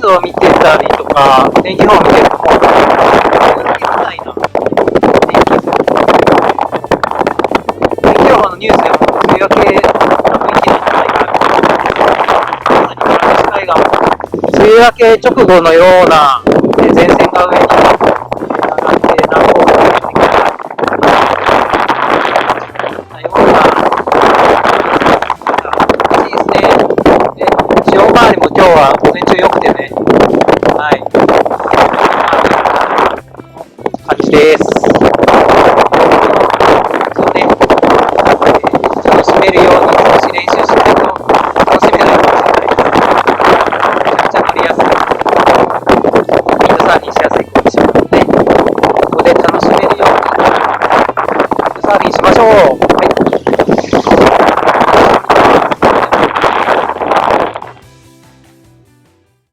スを見てたりとか、天気予報を見てると、天気予報ないな。天気予報のニュースでも、梅雨明けの雰囲気なんじゃないかな。まさに村櫛海岸も、梅雨明け直後のような前線が上に上がって南方が出てきたような、いいですね。潮回りも今日は午前中良くてね、はい、感じです。そうね、楽しめるように少し練習しないと楽しめないかもしれないです。めちゃくちゃ乗りやすい、ウィンドサーフィンしやすいコンディションなので、ここで楽しめるようにウィンドサーフィンしましょう。はい。